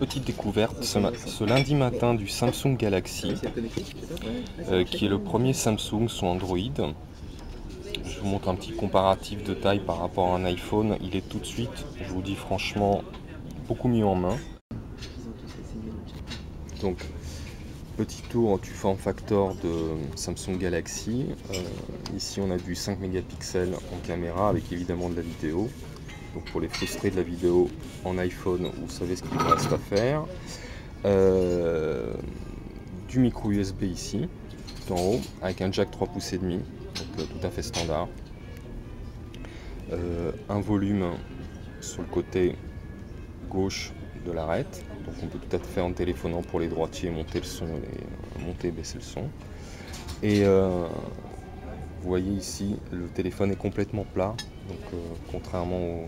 petite découverte ce lundi matin du Samsung Galaxy, qui est le premier Samsung sous Android. Je vous montre un petit comparatif de taille par rapport à un iPhone. Il est tout de suite, je vous dis franchement, beaucoup mieux en main. Donc, petit tour du form factor de Samsung Galaxy. Ici, on a du 5 mégapixels en caméra avec évidemment de la vidéo. Donc pour les frustrés de la vidéo en iPhone, vous savez ce qu'il vous reste à faire. Du micro USB ici, tout en haut, avec un jack 3,5 pouces, donc tout à fait standard. Un volume sur le côté gauche de l'arête, donc on peut tout à fait en téléphonant pour les droitiers monter le son et monter et baisser le son. Et vous voyez ici, le téléphone est complètement plat, donc contrairement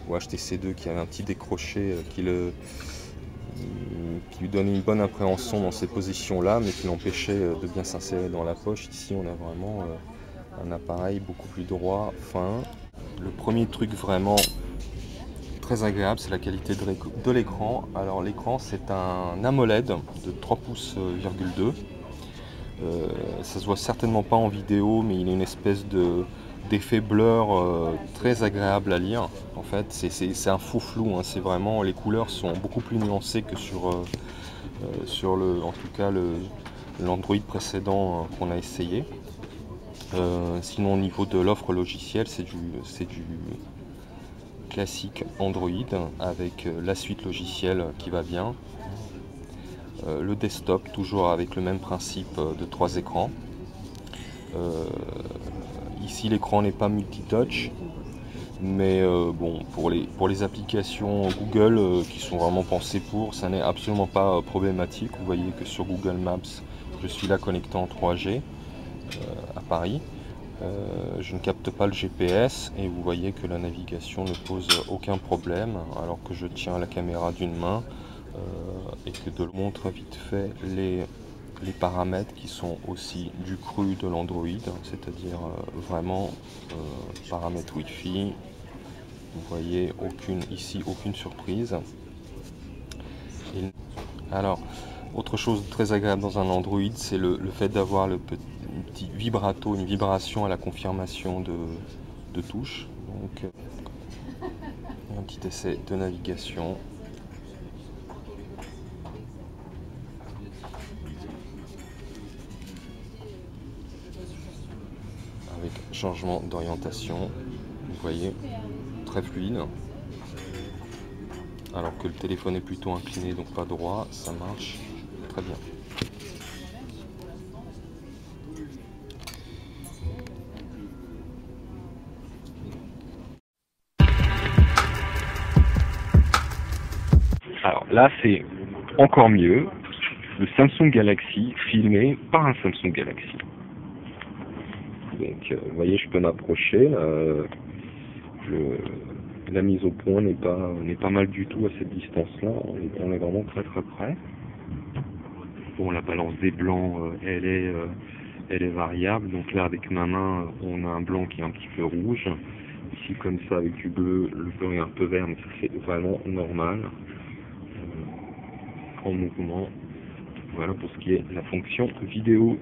au HTC 2 qui avait un petit décroché qui lui donnait une bonne appréhension dans ces positions là, mais qui l'empêchait de bien s'insérer dans la poche. Ici on a vraiment un appareil beaucoup plus droit, fin. Le premier truc vraiment très agréable, c'est la qualité de l'écran. Alors l'écran, c'est un AMOLED de 3,2 pouces. Ça se voit certainement pas en vidéo, mais il a une espèce d'effet blur très agréable à lire. En fait, c'est un faux flou, hein. C'est vraiment, les couleurs sont beaucoup plus nuancées que sur en tout cas l'Android précédent qu'on a essayé. Sinon, au niveau de l'offre logicielle, c'est du classique Android avec la suite logicielle qui va bien. Le desktop, toujours avec le même principe de 3 écrans. Ici, l'écran n'est pas multitouch, mais bon, pour les applications Google qui sont vraiment pensées pour, ça n'est absolument pas problématique. Vous voyez que sur Google Maps, je suis là connecté en 3G à Paris. Je ne capte pas le GPS et vous voyez que la navigation ne pose aucun problème alors que je tiens la caméra d'une main et que je montre vite fait les paramètres qui sont aussi du cru de l'Android, c'est-à-dire vraiment paramètres Wi-Fi. Vous voyez ici aucune surprise. Alors, autre chose de très agréable dans un Android, c'est le fait d'avoir le petit vibrato, une vibration à la confirmation de touche. Donc, un petit essai de navigation. Avec changement d'orientation, vous voyez, très fluide. Alors que le téléphone est plutôt incliné, donc pas droit, ça marche très bien. Alors là, c'est encore mieux, le Samsung Galaxy filmé par un Samsung Galaxy. Donc, vous voyez, je peux m'approcher. La mise au point n'est pas mal du tout à cette distance-là. On est vraiment très très près. Bon, la balance des blancs, elle est variable. Donc là, avec ma main, on a un blanc qui est un petit peu rouge. Ici, comme ça, avec du bleu, le bleu est un peu vert, mais ça c'est vraiment normal. En mouvement. Voilà pour ce qui est la fonction vidéo.